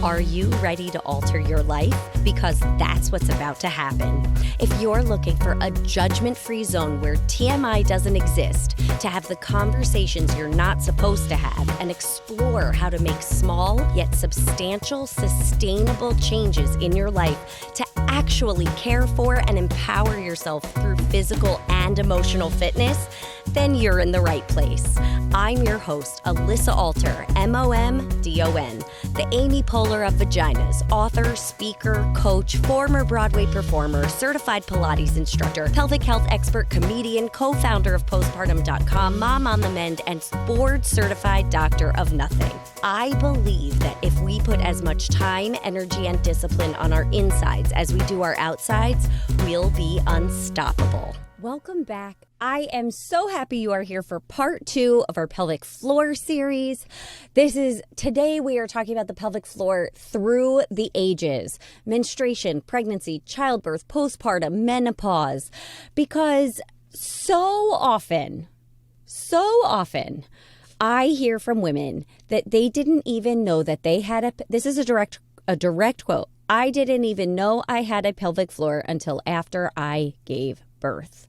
Are you ready to alter your life? Because that's what's about to happen. If you're looking for a judgment-free zone where TMI doesn't exist, to have the conversations you're not supposed to have, and explore how to make small yet substantial, sustainable changes in your life to actually care for and empower yourself through physical and emotional fitness, then you're in the right place. I'm your host, Alyssa Alter, MOMDON, the Amy Poehler of vaginas, author, speaker, coach, former Broadway performer, certified Pilates instructor, pelvic health expert, comedian, co-founder of postpartum.com, mom on the mend, and board certified doctor of nothing. I believe that if we put as much time, energy, and discipline on our insides as we do our outsides, we'll be unstoppable. Welcome back. I am so happy you are here for part 2 of our pelvic floor series. Today we are talking about the pelvic floor through the ages, menstruation, pregnancy, childbirth, postpartum, menopause, because so often, I hear from women that they didn't even know that they had this is a direct quote. I didn't even know I had a pelvic floor until after I gave birth.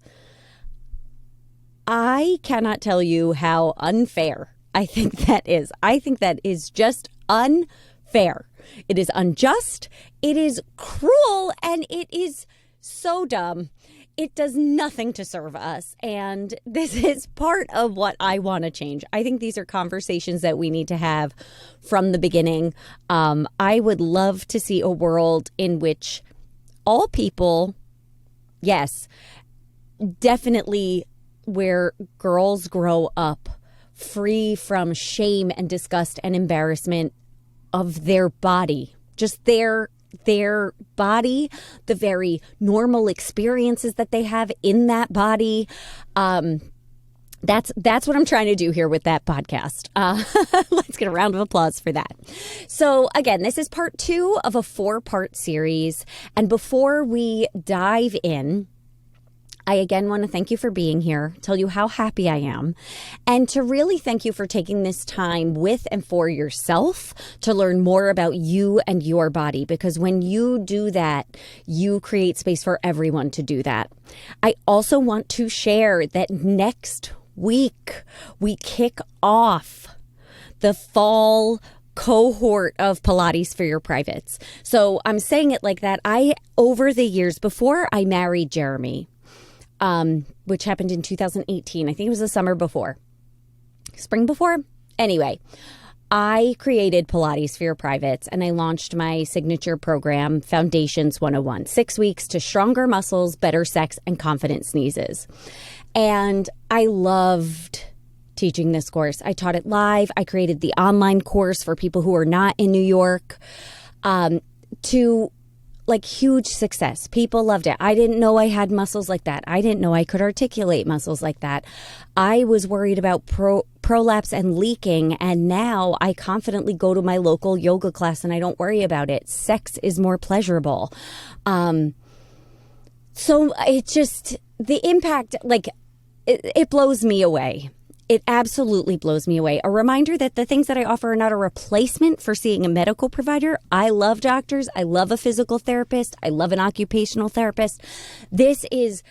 I cannot tell you how unfair I think that is. I think that is just unfair. It is unjust, it is cruel, and it is so dumb. It does nothing to serve us, and this is part of what I want to change. I think these are conversations that we need to have from the beginning. I would love to see a world in which all people, yes, definitely where girls grow up free from shame and disgust and embarrassment of their body, just their body, the very normal experiences that they have in that body. That's what I'm trying to do here with that podcast. Let's get a round of applause for that. So again, this is part 2 of a 4-part series. And before we dive in, I again want to thank you for being here, tell you how happy I am, and to really thank you for taking this time with and for yourself to learn more about you and your body, because when you do that, you create space for everyone to do that. I also want to share that next week we kick off the fall cohort of Pilates For Your Privates. So I'm saying it like that. Over the years, before I married Jeremy, which happened in 2018. I think it was the spring before. Anyway, I created Pilates For Your Privates, and I launched my signature program, Foundations 101, 6 weeks to stronger muscles, better sex, and confident sneezes. And I loved teaching this course. I taught it live. I created the online course for people who are not in New York, to huge success. People loved it. I didn't know I had muscles like that. I didn't know I could articulate muscles like that. I was worried about prolapse and leaking, and now I confidently go to my local yoga class and I don't worry about it. Sex is more pleasurable. So it's just the impact, it blows me away. It absolutely blows me away. A reminder that the things that I offer are not a replacement for seeing a medical provider. I love doctors. I love a physical therapist. I love an occupational therapist. This is,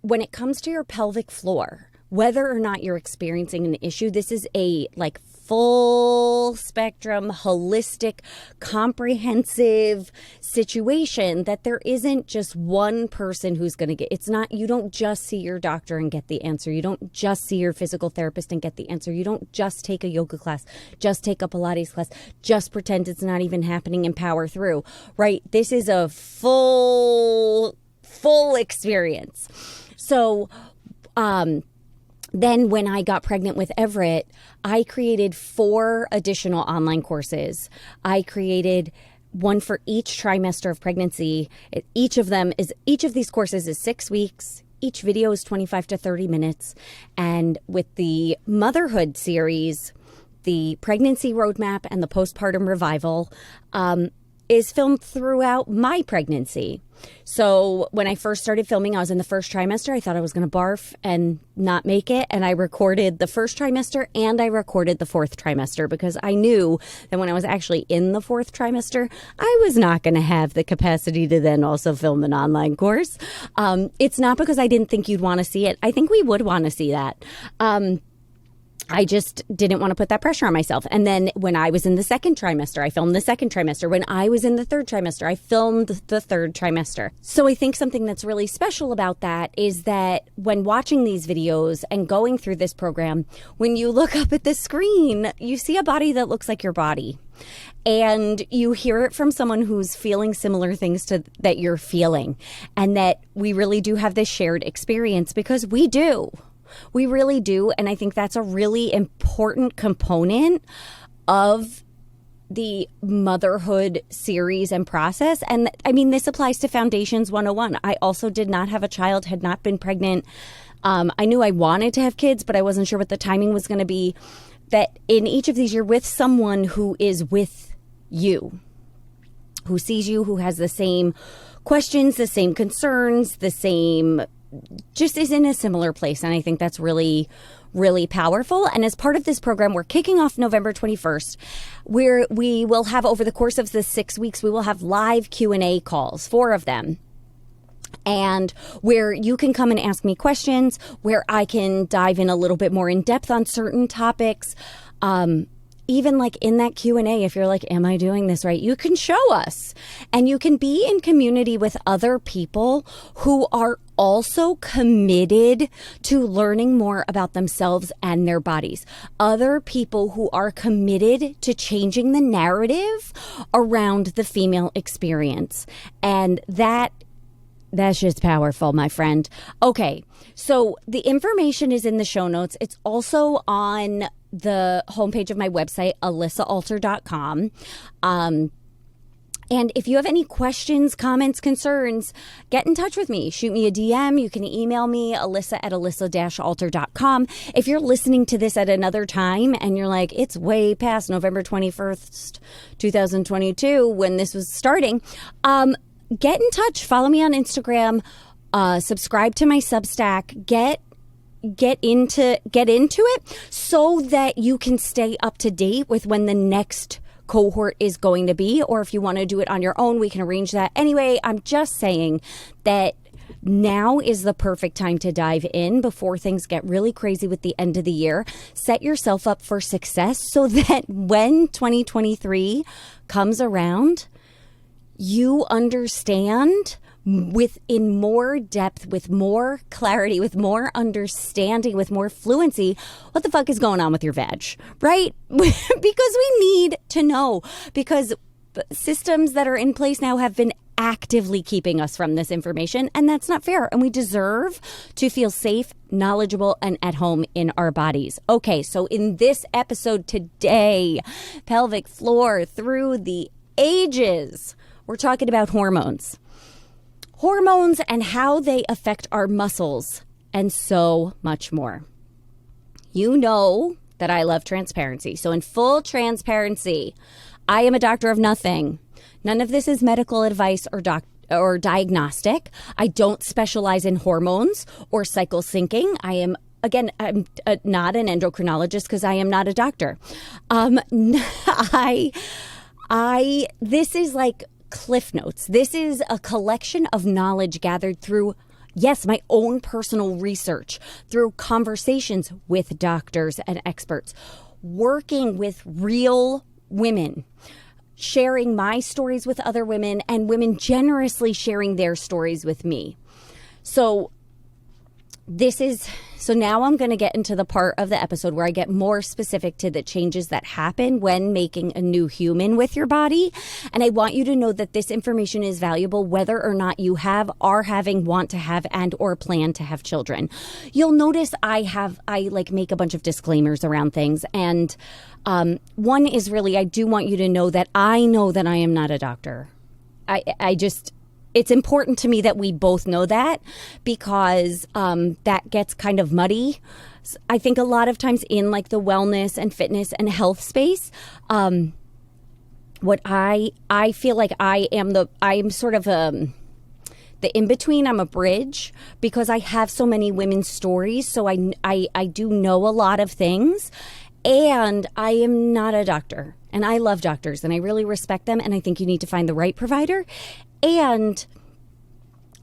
when it comes to your pelvic floor, whether or not you're experiencing an issue, this is a full spectrum, holistic, comprehensive situation that there isn't just one person who's going to get. It's not, you don't just see your doctor and get the answer. You don't just see your physical therapist and get the answer. You don't just take a yoga class, just take a Pilates class, just pretend it's not even happening and power through, right? This is a full experience. So, then when I got pregnant with Everett, I created 4 additional online courses. I created one for each trimester of pregnancy. Each of these courses is 6 weeks. Each video is 25 to 30 minutes. And with the motherhood series, the pregnancy roadmap and the postpartum revival, is filmed throughout my pregnancy. So when I first started filming, I was in the first trimester. I thought I was going to barf and not make it. And I recorded the first trimester and I recorded the fourth trimester because I knew that when I was actually in the fourth trimester, I was not going to have the capacity to then also film an online course. It's not because I didn't think you'd want to see it. I think we would want to see that. I just didn't want to put that pressure on myself. And then when I was in the second trimester, I filmed the second trimester. When I was in the third trimester, I filmed the third trimester. So I think something that's really special about that is that when watching these videos and going through this program, when you look up at the screen, you see a body that looks like your body. And you hear it from someone who's feeling similar things to that you're feeling. And that we really do have this shared experience because we do. We really do. And I think that's a really important component of the motherhood series and process. And I mean, this applies to Foundations 101. I also did not have a child, had not been pregnant. I knew I wanted to have kids, but I wasn't sure what the timing was going to be. That in each of these, you're with someone who is with you, who sees you, who has the same questions, the same concerns, the same, just is in a similar place. And I think that's really, really powerful. And as part of this program, we're kicking off November 21st, where we will have, over the course of the 6 weeks, we will have live Q&A calls, 4 of them. And where you can come and ask me questions, where I can dive in a little bit more in depth on certain topics. Even like in that Q&A, if you're like, am I doing this right? You can show us. And you can be in community with other people who are also committed to learning more about themselves and their bodies. Other people who are committed to changing the narrative around the female experience. And that's just powerful, my friend. Okay, so the information is in the show notes. It's also on the homepage of my website, alysaalter.com. And if you have any questions, comments, concerns, get in touch with me. Shoot me a DM. You can email me, alyssa@alyssa-alter.com. If you're listening to this at another time and you're like, it's way past November 21st, 2022, when this was starting, get in touch. Follow me on Instagram. Subscribe to my Substack. Get into it so that you can stay up to date with when the next cohort is going to be. Or if you want to do it on your own, we can arrange that. Anyway, I'm just saying that now is the perfect time to dive in before things get really crazy with the end of the year. Set yourself up for success so that when 2023 comes around, you understand in more depth, with more clarity, with more understanding, with more fluency, what the fuck is going on with your veg, right? Because we need to know, because systems that are in place now have been actively keeping us from this information, and that's not fair. And we deserve to feel safe, knowledgeable, and at home in our bodies. Okay, so in this episode today, pelvic floor through the ages, we're talking about hormones. Hormones and how they affect our muscles, and so much more. You know that I love transparency. So in full transparency, I am a doctor of nothing. None of this is medical advice or diagnostic. I don't specialize in hormones or cycle syncing. I'm not an endocrinologist because I am not a doctor. This is like Cliff Notes. This is a collection of knowledge gathered through, yes, my own personal research, through conversations with doctors and experts, working with real women, sharing my stories with other women, and women generously sharing their stories with me. So now I'm going to get into the part of the episode where I get more specific to the changes that happen when making a new human with your body. And I want you to know that this information is valuable whether or not you have, are having, want to have, and or plan to have children. You'll notice I make a bunch of disclaimers around things. And one is really, I do want you to know that I know that I am not a doctor. It's important to me that we both know that, because that gets kind of muddy. I think a lot of times in like the wellness and fitness and health space, what I feel like I'm sort of the in-between. I'm a bridge because I have so many women's stories. So I do know a lot of things, and I am not a doctor, and I love doctors and I really respect them. And I think you need to find the right provider. And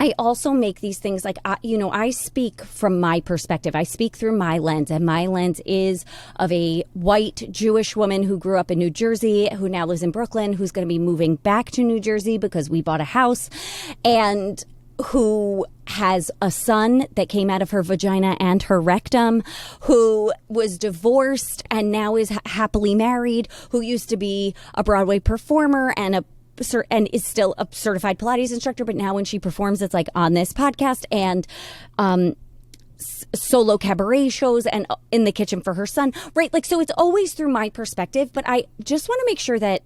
I also make these things like, I speak from my perspective. I speak through my lens, and my lens is of a white Jewish woman who grew up in New Jersey, who now lives in Brooklyn, who's going to be moving back to New Jersey because we bought a house, and who has a son that came out of her vagina and her rectum, who was divorced and now is happily married, who used to be a Broadway performer and is still a certified Pilates instructor, but now when she performs, it's like on this podcast and solo cabaret shows and in the kitchen for her son, right? Like, so it's always through my perspective, but I just want to make sure that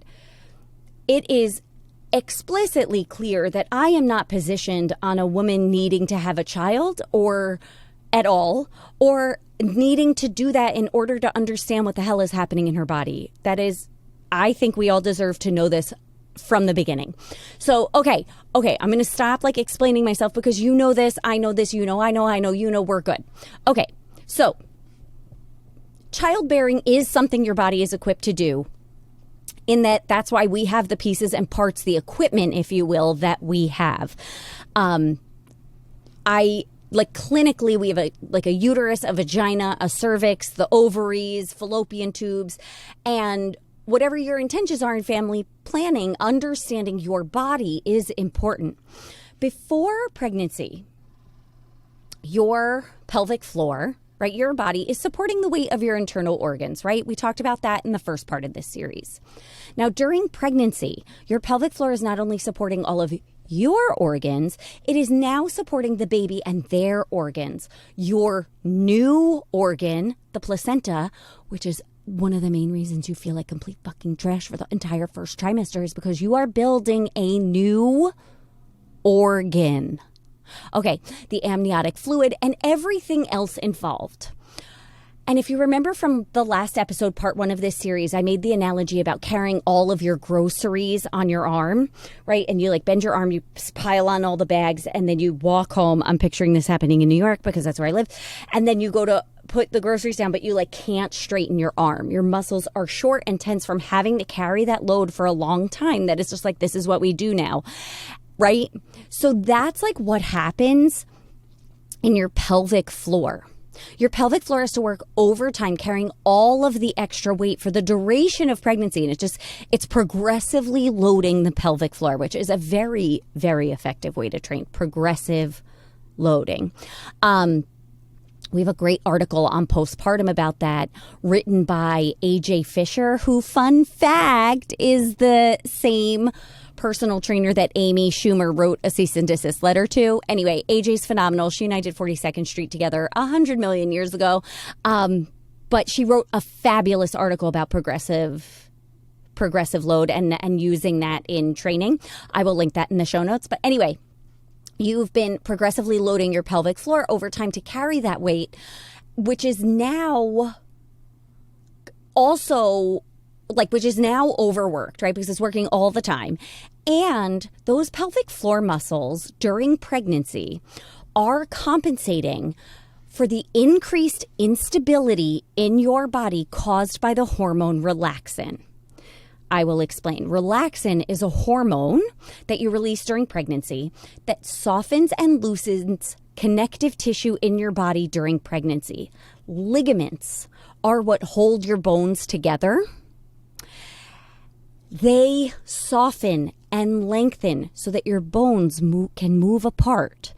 it is explicitly clear that I am not positioned on a woman needing to have a child or at all, or needing to do that in order to understand what the hell is happening in her body. That is, I think we all deserve to know this from the beginning. So, okay, I'm going to stop like explaining myself because you know this, I know this, I know, we're good. Okay, so childbearing is something your body is equipped to do, in that's why we have the pieces and parts, the equipment, if you will, that we have. Clinically, we have a uterus, a vagina, a cervix, the ovaries, fallopian tubes, and whatever your intentions are in family planning, understanding your body is important. Before pregnancy, your pelvic floor, right, your body is supporting the weight of your internal organs, right? We talked about that in the first part of this series. Now, during pregnancy, your pelvic floor is not only supporting all of your organs, it is now supporting the baby and their organs. Your new organ, the placenta, which is one of the main reasons you feel like complete fucking trash for the entire first trimester, is because you are building a new organ. Okay, the amniotic fluid and everything else involved. And if you remember from the last episode, part 1 of this series, I made the analogy about carrying all of your groceries on your arm, right? And you like bend your arm, you pile on all the bags, and then you walk home. I'm picturing this happening in New York because that's where I live. And then you go to put the groceries down, but you like can't straighten your arm. Your muscles are short and tense from having to carry that load for a long time. That is just like, this is what we do now, right? So that's like what happens in your pelvic floor. Your pelvic floor has to work overtime, carrying all of the extra weight for the duration of pregnancy. And it's progressively loading the pelvic floor, which is a very, very effective way to train, progressive loading. We have a great article on postpartum about that, written by AJ Fisher, who, fun fact, is the same personal trainer that Amy Schumer wrote a cease and desist letter to. Anyway, AJ's phenomenal. She and I did 42nd Street together 100 million years ago. But she wrote a fabulous article about progressive load and using that in training. I will link that in the show notes. But anyway, you've been progressively loading your pelvic floor over time to carry that weight, which is now overworked, right? Because it's working all the time. And those pelvic floor muscles during pregnancy are compensating for the increased instability in your body caused by the hormone relaxin. I will explain. Relaxin is a hormone that you release during pregnancy that softens and loosens connective tissue in your body during pregnancy. Ligaments are what hold your bones together. They soften and lengthen so that your bones can move apart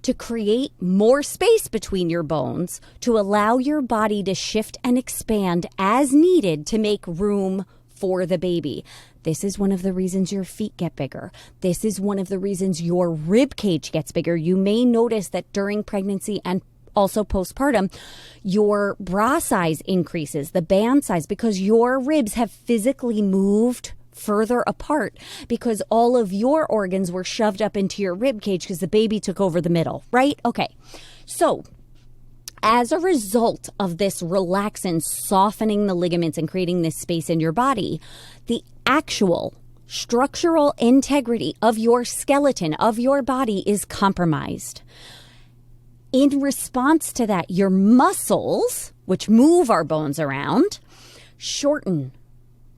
to create more space between your bones to allow your body to shift and expand as needed to make room for the baby. This is one of the reasons your feet get bigger. This is one of the reasons your rib cage gets bigger. You may notice that during pregnancy and also postpartum, your bra size increases, the band size, because your ribs have physically moved further apart because all of your organs were shoved up into your rib cage because the baby took over the middle, right? Okay. So As a result of this relaxin softening the ligaments and creating this space in your body, the actual structural integrity of your skeleton, of your body, is compromised. In response to that, your muscles, which move our bones around, shorten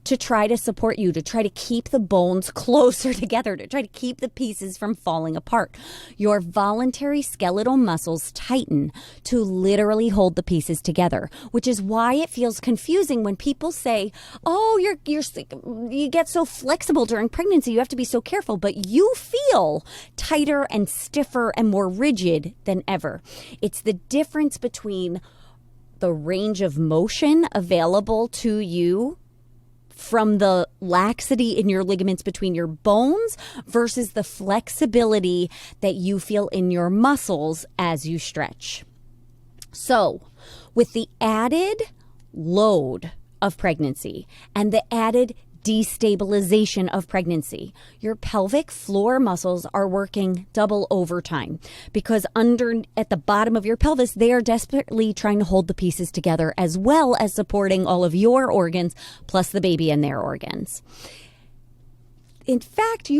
to try to support you, to try to keep the bones closer together, to try to keep the pieces from falling apart. Your voluntary skeletal muscles tighten to literally hold the pieces together, which is why it feels confusing when people say, oh, you get so flexible during pregnancy, you have to be so careful, but you feel tighter and stiffer and more rigid than ever. It's the difference between the range of motion available to you from the laxity in your ligaments between your bones versus the flexibility that you feel in your muscles as you stretch. So, with the added load of pregnancy and the added destabilization of pregnancy, your pelvic floor muscles are working double overtime because at the bottom of your pelvis, they are desperately trying to hold the pieces together as well as supporting all of your organs plus the baby and their organs. In fact,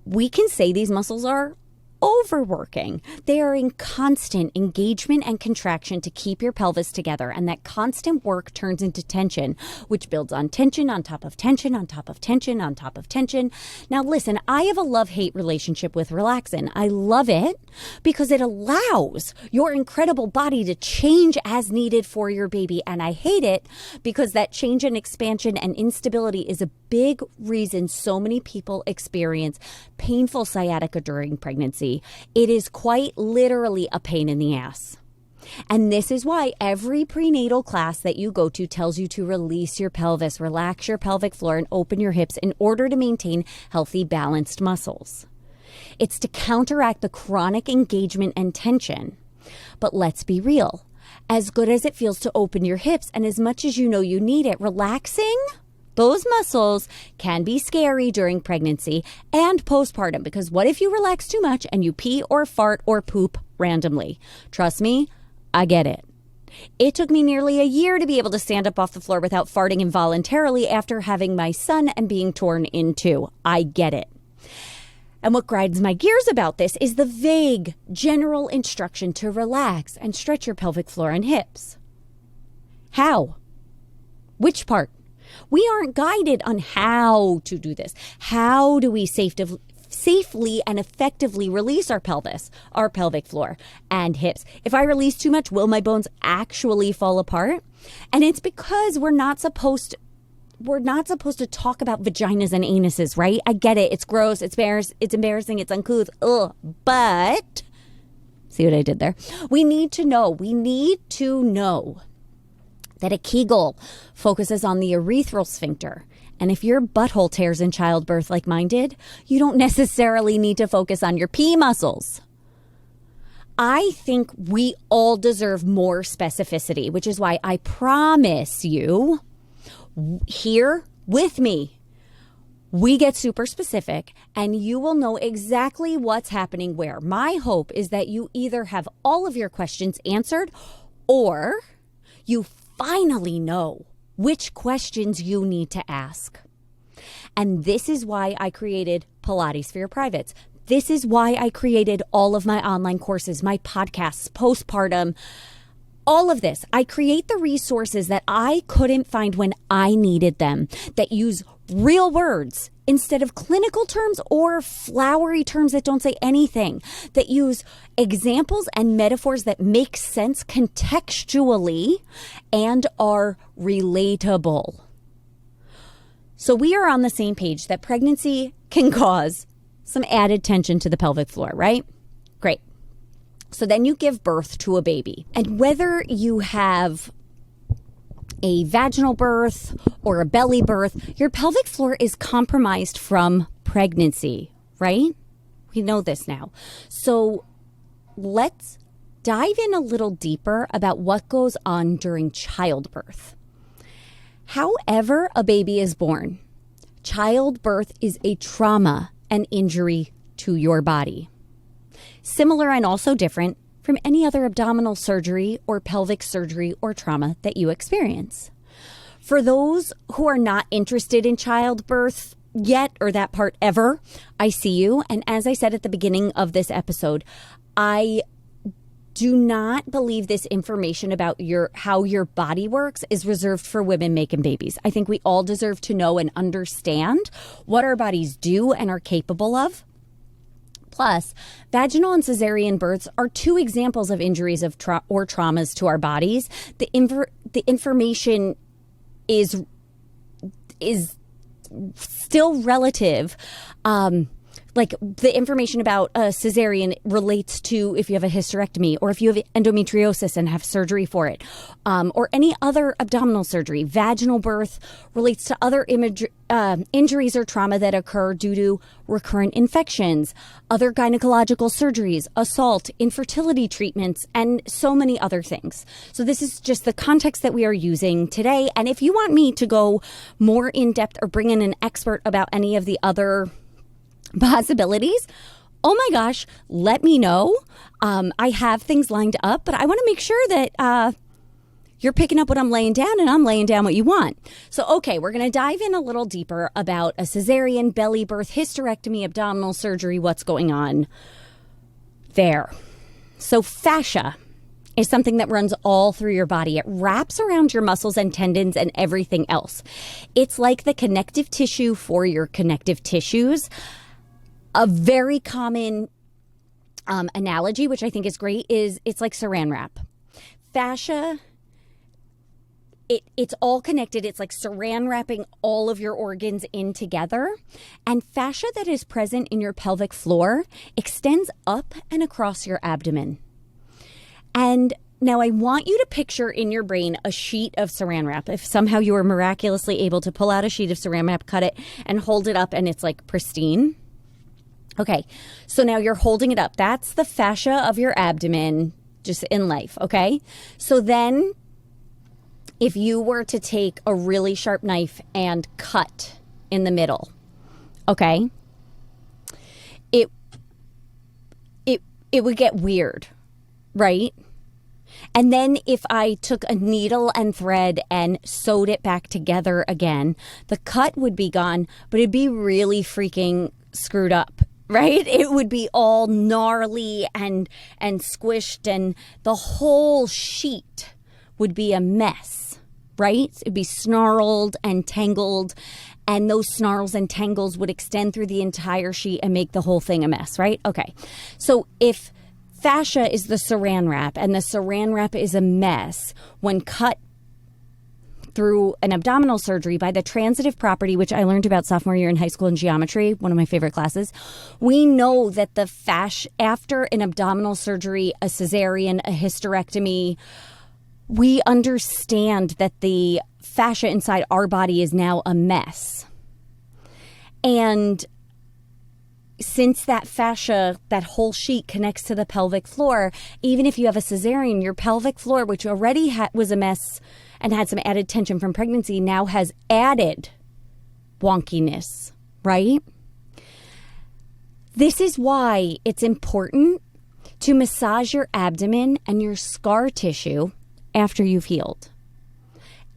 we can say these muscles are overworking. They are in constant engagement and contraction to keep your pelvis together. And that constant work turns into tension, which builds on tension, on top of tension, on top of tension, on top of tension. Now, listen, I have a love-hate relationship with relaxin. I love it because it allows your incredible body to change as needed for your baby. And I hate it because that change and expansion and instability is a big reason so many people experience painful sciatica during pregnancy. It is quite literally a pain in the ass. And this is why every prenatal class that you go to tells you to release your pelvis, relax your pelvic floor, and open your hips in order to maintain healthy, balanced muscles. It's to counteract the chronic engagement and tension. But let's be real. As good as it feels to open your hips, and as much as you know you need it, relaxing those muscles can be scary during pregnancy and postpartum, because what if you relax too much and you pee or fart or poop randomly? Trust me, I get it. It took me nearly a year to be able to stand up off the floor without farting involuntarily after having my son and being torn in two. I get it. And what grinds my gears about this is the vague general instruction to relax and stretch your pelvic floor and hips. How? Which part? We aren't guided on how to do this. How do we safely and effectively release our pelvis, our pelvic floor and hips? If I release too much, will my bones actually fall apart? And it's because we're not supposed to talk about vaginas and anuses, right? I get it. It's gross. It's embarrassing. It's uncouth. Ugh. But see what I did there? We need to know that a Kegel focuses on the urethral sphincter. And if your butthole tears in childbirth like mine did, you don't necessarily need to focus on your pee muscles. I think we all deserve more specificity, which is why I promise you, here with me, we get super specific and you will know exactly what's happening where. My hope is that you either have all of your questions answered or you finally know which questions you need to ask. And this is why I created Pilates For Your Privates. This is why I created all of my online courses, my podcasts, postpartum, all of this. I create the resources that I couldn't find when I needed them, that use real words instead of clinical terms or flowery terms that don't say anything, that use examples and metaphors that make sense contextually and are relatable. So we are on the same page that pregnancy can cause some added tension to the pelvic floor, right? Great. So then you give birth to a baby. And whether you have a vaginal birth or a belly birth, your pelvic floor is compromised from pregnancy, right? We know this now. So let's dive in a little deeper about what goes on during childbirth. However a baby is born, childbirth is a trauma and injury to your body. Similar and also different from any other abdominal surgery or pelvic surgery or trauma that you experience. For those who are not interested in childbirth yet, or that part ever, I see you. And as I said at the beginning of this episode, I do not believe this information about how your body works is reserved for women making babies. I think we all deserve to know and understand what our bodies do and are capable of. Plus, vaginal and cesarean births are two examples of injuries or traumas to our bodies. The information is still relative. Like the information about a cesarean relates to if you have a hysterectomy or if you have endometriosis and have surgery for it, or any other abdominal surgery. Vaginal birth relates to other injuries or trauma that occur due to recurrent infections, other gynecological surgeries, assault, infertility treatments, and so many other things. So this is just the context that we are using today. And if you want me to go more in depth or bring in an expert about any of the other possibilities, oh my gosh, let me know. I have things lined up, but I want to make sure that you're picking up what I'm laying down and I'm laying down what you want. So, okay, we're going to dive in a little deeper about a cesarean, belly birth, hysterectomy, abdominal surgery, what's going on there. So fascia is something that runs all through your body. It wraps around your muscles and tendons and everything else. It's like the connective tissue for your connective tissues. A very common analogy, which I think is great, is it's like saran wrap. Fascia, it's all connected. It's like saran wrapping all of your organs in together. And fascia that is present in your pelvic floor extends up and across your abdomen. And now I want you to picture in your brain a sheet of saran wrap. If somehow you were miraculously able to pull out a sheet of saran wrap, cut it, and hold it up, and it's like pristine. Okay, so now you're holding it up. That's the fascia of your abdomen just in life, okay? So then if you were to take a really sharp knife and cut in the middle, okay, it would get weird, right? And then if I took a needle and thread and sewed it back together again, the cut would be gone, but it'd be really freaking screwed up. Right? It would be all gnarly and squished, and the whole sheet would be a mess, right? It'd be snarled and tangled, and those snarls and tangles would extend through the entire sheet and make the whole thing a mess, right? Okay. So if fascia is the saran wrap and the saran wrap is a mess when cut through an abdominal surgery by the transitive property, which I learned about sophomore year in high school in geometry, one of my favorite classes, we know that the fascia, after an abdominal surgery, a cesarean, a hysterectomy, we understand that the fascia inside our body is now a mess. And since that fascia, that whole sheet connects to the pelvic floor, even if you have a cesarean, your pelvic floor, which already was a mess and had some added tension from pregnancy, now has added wonkiness, right? This is why it's important to massage your abdomen and your scar tissue after you've healed.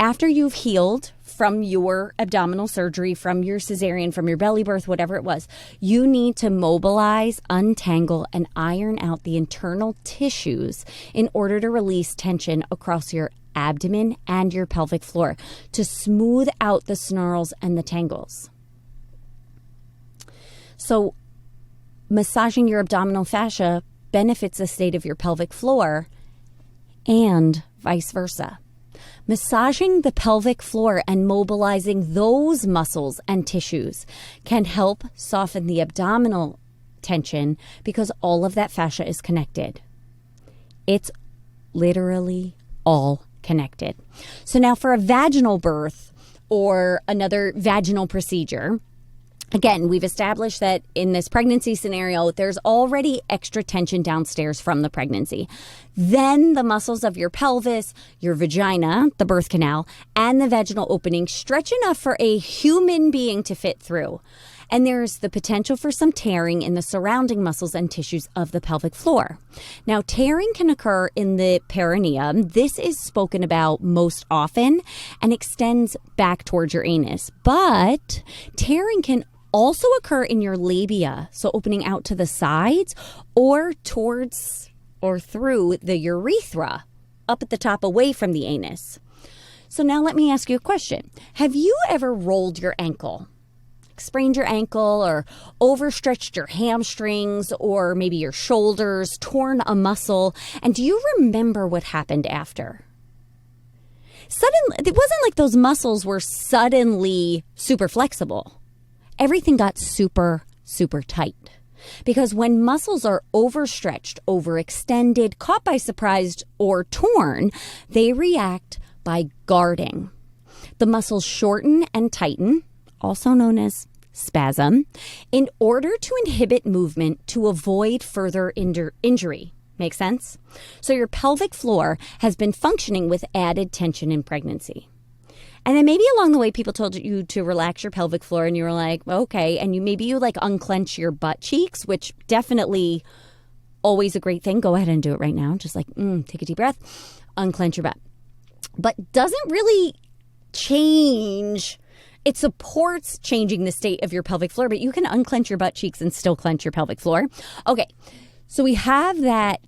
After you've healed from your abdominal surgery, from your cesarean, from your belly birth, whatever it was, you need to mobilize, untangle, and iron out the internal tissues in order to release tension across your abdomen and your pelvic floor to smooth out the snarls and the tangles. So massaging your abdominal fascia benefits the state of your pelvic floor and vice versa. Massaging the pelvic floor and mobilizing those muscles and tissues can help soften the abdominal tension because all of that fascia is connected. It's literally all connected. So now for a vaginal birth or another vaginal procedure, again, we've established that in this pregnancy scenario, there's already extra tension downstairs from the pregnancy. Then the muscles of your pelvis, your vagina, the birth canal, and the vaginal opening stretch enough for a human being to fit through. And there's the potential for some tearing in the surrounding muscles and tissues of the pelvic floor. Now, tearing can occur in the perineum. This is spoken about most often and extends back towards your anus. But tearing can also occur in your labia, so opening out to the sides or towards or through the urethra, up at the top away from the anus. So now let me ask you a question. Have you ever rolled your ankle? Sprained your ankle or overstretched your hamstrings or maybe your shoulders, torn a muscle, and do you remember what happened after? Suddenly, it wasn't like those muscles were suddenly super flexible. Everything got super, super tight. Because when muscles are overstretched, overextended, caught by surprise, or torn, they react by guarding. The muscles shorten and tighten, also known as spasm, in order to inhibit movement to avoid further injury. Make sense? So your pelvic floor has been functioning with added tension in pregnancy. And then maybe along the way, people told you to relax your pelvic floor and you were like, okay. And maybe you like unclench your butt cheeks, which definitely always a great thing. Go ahead and do it right now. Just like, take a deep breath, unclench your butt. But doesn't really change. It supports changing the state of your pelvic floor, but you can unclench your butt cheeks and still clench your pelvic floor. Okay. So we have that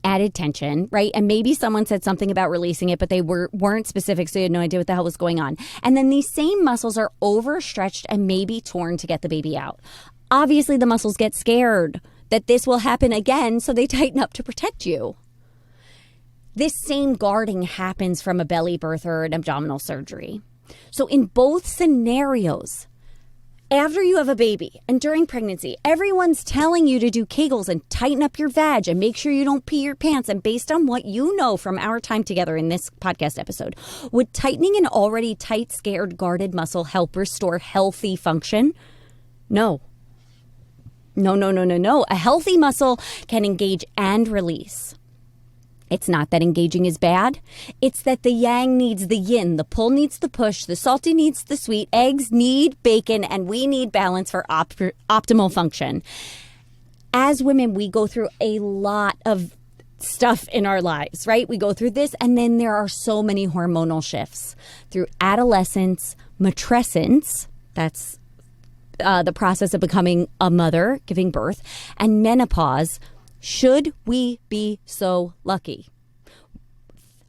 added tension, right? And maybe someone said something about releasing it, but they weren't specific, so you had no idea what the hell was going on. And then these same muscles are overstretched and maybe torn to get the baby out. Obviously, the muscles get scared that this will happen again, so they tighten up to protect you. This same guarding happens from a belly birth or an abdominal surgery. So in both scenarios, after you have a baby and during pregnancy, everyone's telling you to do Kegels and tighten up your vag and make sure you don't pee your pants. And based on what you know from our time together in this podcast episode, would tightening an already tight, scared, guarded muscle help restore healthy function? No. No. A healthy muscle can engage and release. It's not that engaging is bad. It's that the yang needs the yin, the pull needs the push, the salty needs the sweet, eggs need bacon, and we need balance for optimal function. As women, we go through a lot of stuff in our lives, right? We go through this, and then there are so many hormonal shifts. Through adolescence, matrescence, that's the process of becoming a mother, giving birth, and menopause. Should we be so lucky?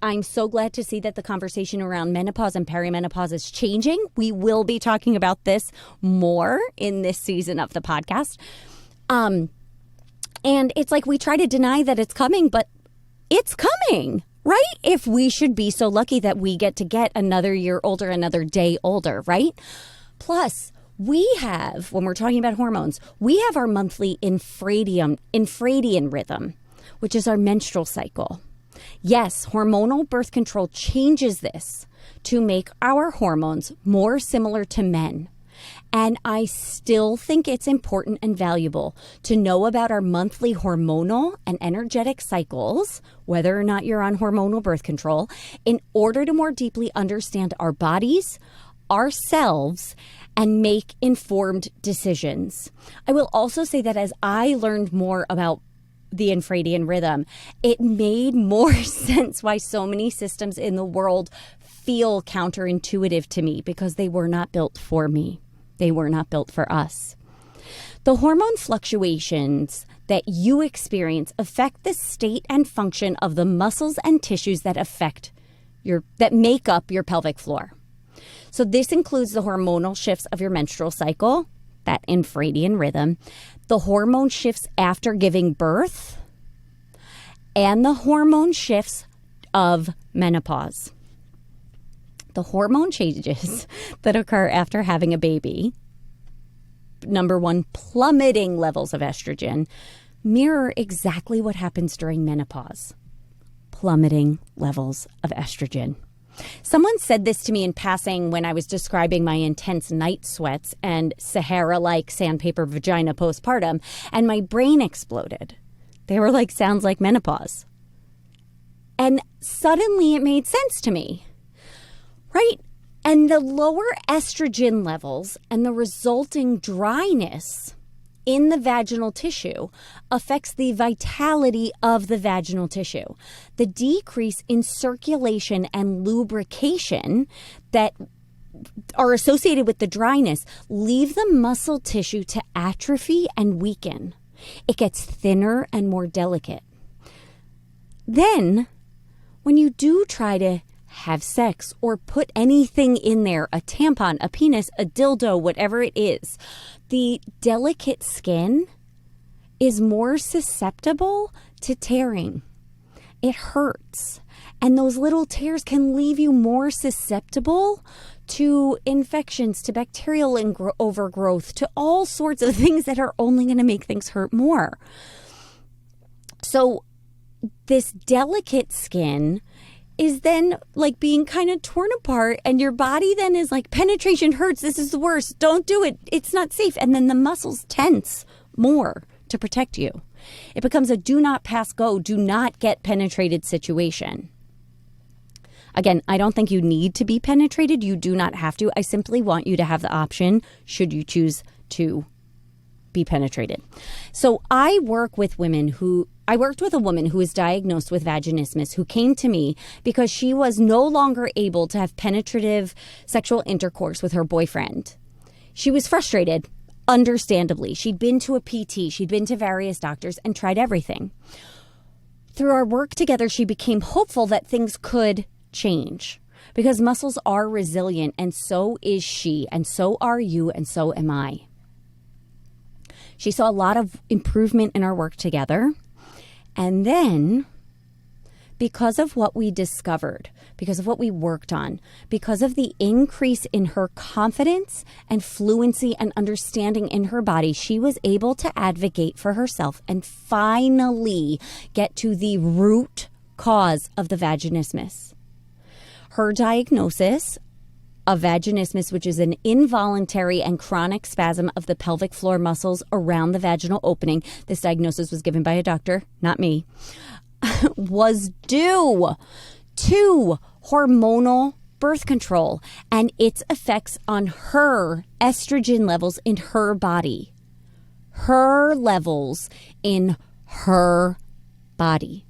I'm so glad to see that the conversation around menopause and perimenopause is changing. We will be talking about this more in this season of the podcast. And it's like we try to deny that it's coming, but it's coming, right? If we should be so lucky that we get another year older, another day older, right? Plus, we have, when we're talking about hormones, we have our monthly infradian rhythm, which is our menstrual cycle. Yes, hormonal birth control changes this to make our hormones more similar to men. And I still think it's important and valuable to know about our monthly hormonal and energetic cycles, whether or not you're on hormonal birth control, in order to more deeply understand our bodies, ourselves, and make informed decisions. I will also say that as I learned more about the infradian rhythm, it made more sense why so many systems in the world feel counterintuitive to me, because they were not built for me. They were not built for us. The hormone fluctuations that you experience affect the state and function of the muscles and tissues that make up your pelvic floor. So this includes the hormonal shifts of your menstrual cycle, that infradian rhythm, the hormone shifts after giving birth, and the hormone shifts of menopause. The hormone changes that occur after having a baby, number one, plummeting levels of estrogen, mirror exactly what happens during menopause. Plummeting levels of estrogen. Someone said this to me in passing when I was describing my intense night sweats and Sahara-like sandpaper vagina postpartum, and my brain exploded. They were like, sounds like menopause. And suddenly it made sense to me, right? And the lower estrogen levels and the resulting dryness in the vaginal tissue affects the vitality of the vaginal tissue. The decrease in circulation and lubrication that are associated with the dryness leave the muscle tissue to atrophy and weaken. It gets thinner and more delicate. Then, when you do try to have sex or put anything in there, a tampon, a penis, a dildo, whatever it is, the delicate skin is more susceptible to tearing. It hurts. And those little tears can leave you more susceptible to infections, to bacterial overgrowth, to all sorts of things that are only going to make things hurt more. So this delicate skin is then like being kind of torn apart, and your body then is like, penetration hurts, this is the worst, don't do it, it's not safe. And then the muscles tense more to protect you. It becomes a do not pass go, do not get penetrated situation. Again, I don't think you need to be penetrated. You do not have to. I simply want you to have the option should you choose to be penetrated. So I worked with a woman who was diagnosed with vaginismus, who came to me because she was no longer able to have penetrative sexual intercourse with her boyfriend. She was frustrated, understandably. She'd been to a PT, she'd been to various doctors and tried everything. Through our work together, she became hopeful that things could change because muscles are resilient, and so is she, and so are you, and so am I. She saw a lot of improvement in our work together. And then, because of what we discovered, because of what we worked on, because of the increase in her confidence and fluency and understanding in her body, she was able to advocate for herself and finally get to the root cause of the vaginismus. Her diagnosis of vaginismus, which is an involuntary and chronic spasm of the pelvic floor muscles around the vaginal opening. This diagnosis was given by a doctor, not me, was due to hormonal birth control and its effects on her estrogen levels in her body. Her levels in her body.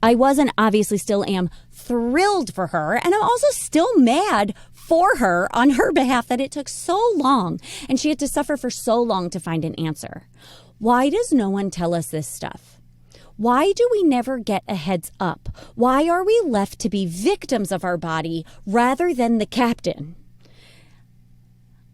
I was, and obviously still am, thrilled for her, and I'm also still mad for her on her behalf that it took so long and she had to suffer for so long to find an answer. Why does no one tell us this stuff? Why do we never get a heads up? Why are we left to be victims of our body rather than the captain?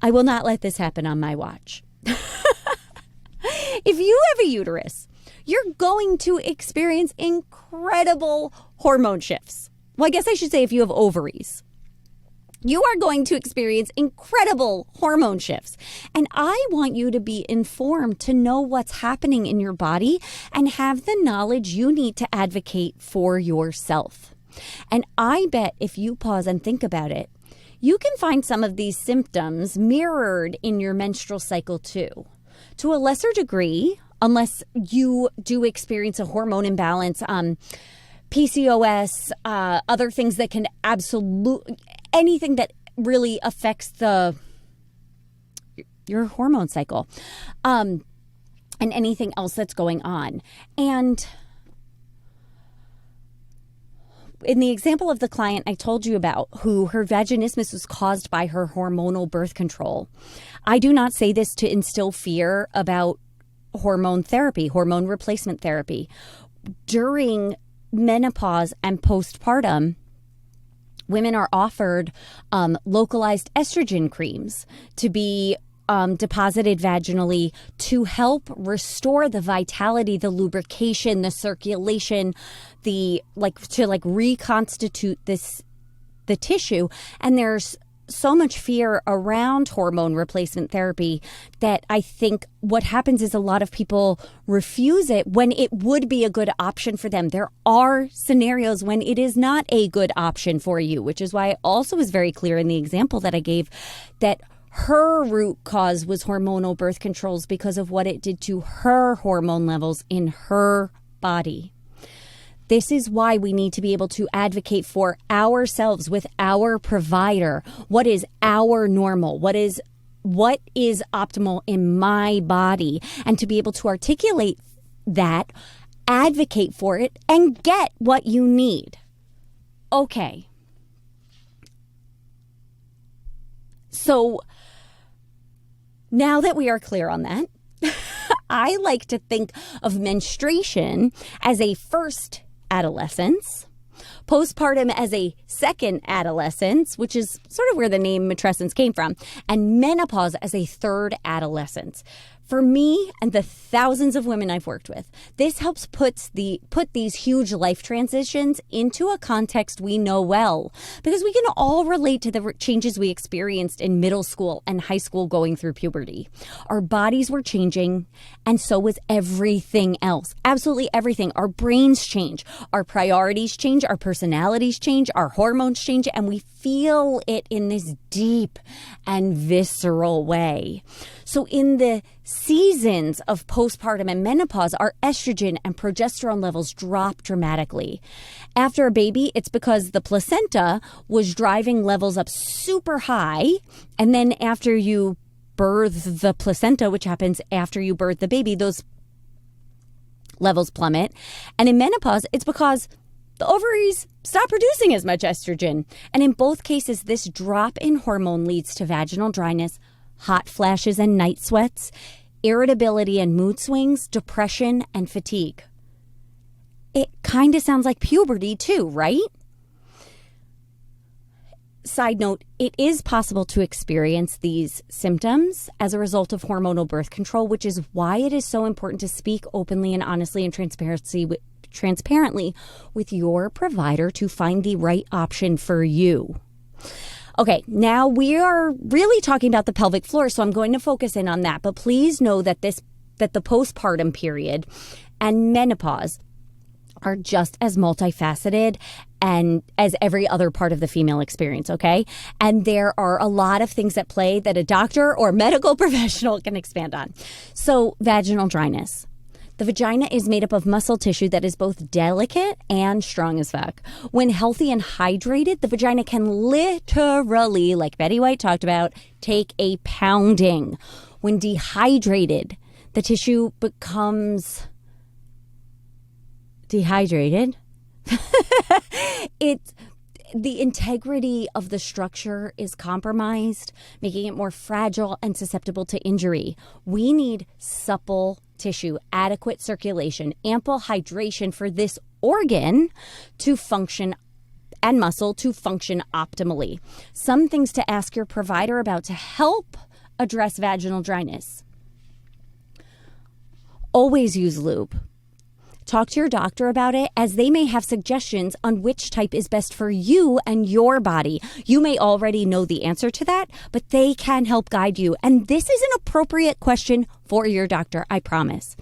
I will not let this happen on my watch. If you have a uterus, you're going to experience incredible hormone shifts. Well, I guess I should say if you have ovaries, you are going to experience incredible hormone shifts. And I want you to be informed to know what's happening in your body and have the knowledge you need to advocate for yourself. And I bet if you pause and think about it, you can find some of these symptoms mirrored in your menstrual cycle too. To a lesser degree, unless you do experience a hormone imbalance, PCOS, other things that can anything that really affects your hormone cycle, and anything else that's going on. And in the example of the client I told you about, who her vaginismus was caused by her hormonal birth control, I do not say this to instill fear about hormone therapy, hormone replacement therapy. During menopause and postpartum, women are offered localized estrogen creams to be deposited vaginally to help restore the vitality, the lubrication, the circulation, to reconstitute the tissue. And there's so much fear around hormone replacement therapy that I think what happens is a lot of people refuse it when it would be a good option for them. There are scenarios when it is not a good option for you, which is why I also was very clear in the example that I gave that her root cause was hormonal birth controls because of what it did to her hormone levels in her body. This is why we need to be able to advocate for ourselves with our provider. What is our normal? What is optimal in my body? And to be able to articulate that, advocate for it, and get what you need. Okay. So now that we are clear on that, I like to think of menstruation as a first adolescence, postpartum as a second adolescence, which is sort of where the name Matrescence came from, and menopause as a third adolescence. For me and the thousands of women I've worked with, this helps put these huge life transitions into a context we know well, because we can all relate to the changes we experienced in middle school and high school going through puberty. Our bodies were changing, and so was everything else. Absolutely everything. Our brains change, our priorities change, our personalities change, our hormones change, and we feel it in this deep and visceral way. So in the seasons of postpartum and menopause, our estrogen and progesterone levels drop dramatically. After a baby, it's because the placenta was driving levels up super high. And then after you birth the placenta, which happens after you birth the baby, those levels plummet. And in menopause, it's because the ovaries stop producing as much estrogen. And in both cases, this drop in hormone leads to vaginal dryness, hot flashes and night sweats, irritability and mood swings, depression and fatigue. It kind of sounds like puberty too, right? Side note, it is possible to experience these symptoms as a result of hormonal birth control, which is why it is so important to speak openly and honestly and transparently with your provider to find the right option for you. Okay, now we are really talking about the pelvic floor, so I'm going to focus in on that. But please know that the postpartum period and menopause are just as multifaceted and as every other part of the female experience, okay? And there are a lot of things at play that a doctor or medical professional can expand on. So, vaginal dryness. The vagina is made up of muscle tissue that is both delicate and strong as fuck. When healthy and hydrated, the vagina can literally, like Betty White talked about, take a pounding. When dehydrated, the tissue becomes dehydrated. The integrity of the structure is compromised, making it more fragile and susceptible to injury. We need supple tissue, adequate circulation, ample hydration for this organ to function and muscle to function optimally. Some things to ask your provider about to help address vaginal dryness. Always use lube. Talk to your doctor about it, as they may have suggestions on which type is best for you and your body. You may already know the answer to that, but they can help guide you. And this is an appropriate question for your doctor, I promise.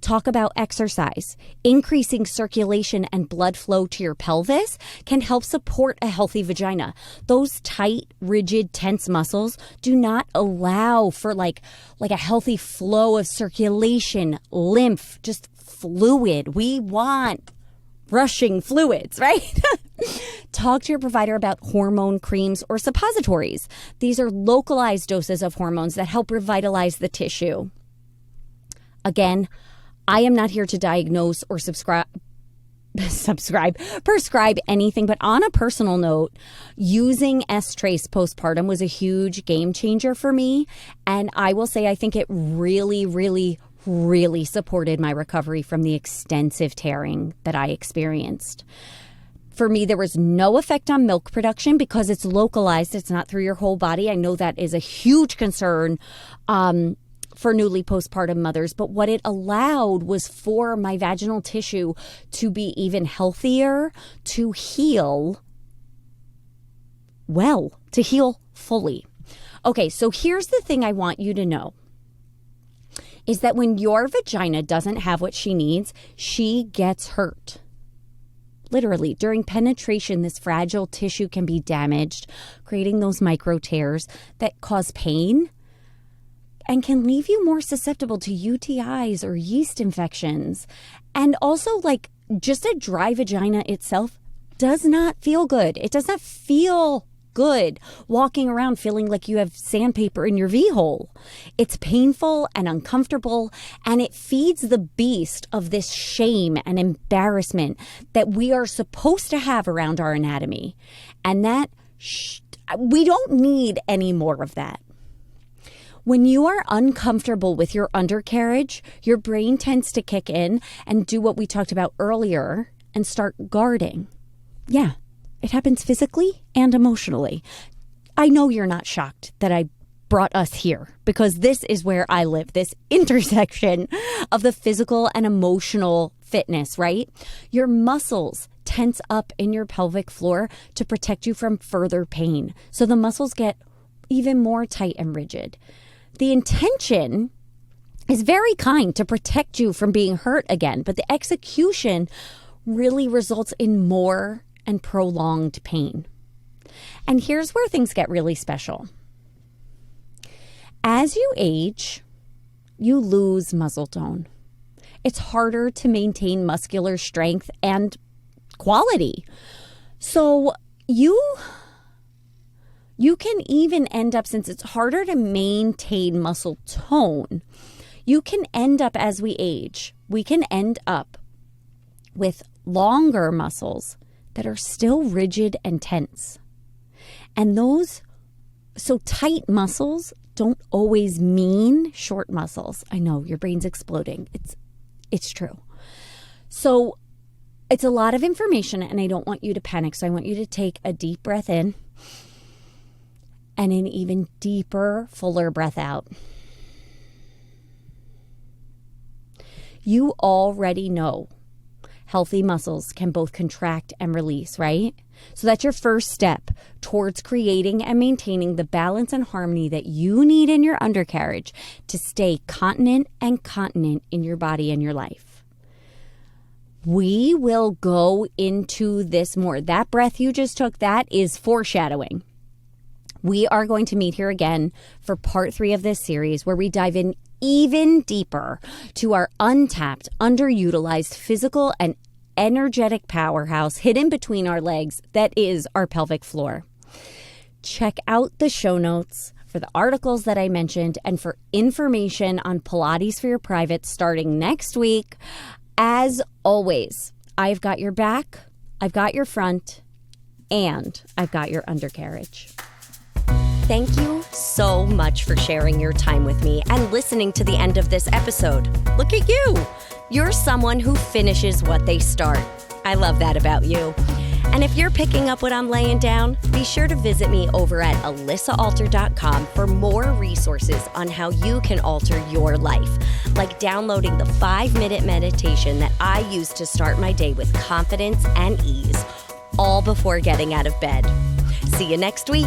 Talk about exercise. Increasing circulation and blood flow to your pelvis can help support a healthy vagina. Those tight, rigid, tense muscles do not allow for like a healthy flow of circulation, lymph, just fluid. We want rushing fluids, right? Talk to your provider about hormone creams or suppositories. These are localized doses of hormones that help revitalize the tissue. Again, I am not here to diagnose or prescribe anything, but on a personal note, using S-Trace postpartum was a huge game changer for me. And I will say, I think it really, really, really supported my recovery from the extensive tearing that I experienced. For me, there was no effect on milk production because it's localized. It's not through your whole body. I know that is a huge concern for newly postpartum mothers. But what it allowed was for my vaginal tissue to be even healthier, to heal well, to heal fully. Okay, so here's the thing I want you to know. Is that when your vagina doesn't have what she needs, she gets hurt. Literally, during penetration, this fragile tissue can be damaged, creating those micro tears that cause pain and can leave you more susceptible to UTIs or yeast infections. And also, like, just a dry vagina itself does not feel good. It does not feel good walking around feeling like you have sandpaper in your V-hole. It's painful and uncomfortable, and it feeds the beast of this shame and embarrassment that we are supposed to have around our anatomy. And that we don't need any more of that. When you are uncomfortable with your undercarriage, your brain tends to kick in and do what we talked about earlier and start guarding. Yeah, it happens physically and emotionally. I know you're not shocked that I brought us here because this is where I live, this intersection of the physical and emotional fitness, right? Your muscles tense up in your pelvic floor to protect you from further pain. So the muscles get even more tight and rigid. The intention is very kind to protect you from being hurt again, but the execution really results in more and prolonged pain. And here's where things get really special. As you age, you lose muscle tone. It's harder to maintain muscular strength and quality. So you can even end up, since it's harder to maintain muscle tone, you can end up, as we age, we can end up with longer muscles that are still rigid and tense. And those so tight muscles don't always mean short muscles. I know your brain's exploding. It's true. So it's a lot of information, and I don't want you to panic. So I want you to take a deep breath in and an even deeper, fuller breath out. You already know healthy muscles can both contract and release, right? So that's your first step towards creating and maintaining the balance and harmony that you need in your undercarriage to stay continent and continent in your body and your life. We will go into this more. That breath you just took, that is foreshadowing. We are going to meet here again for part 3 of this series, where we dive in even deeper to our untapped, underutilized physical and energetic powerhouse hidden between our legs that is our pelvic floor. Check out the show notes for the articles that I mentioned and for information on Pilates for Your Privates starting next week. As always, I've got your back, I've got your front, and I've got your undercarriage. Thank you so much for sharing your time with me and listening to the end of this episode. Look at you. You're someone who finishes what they start. I love that about you. And if you're picking up what I'm laying down, be sure to visit me over at alissaalter.com for more resources on how you can alter your life, like downloading the 5-minute meditation that I use to start my day with confidence and ease, all before getting out of bed. See you next week.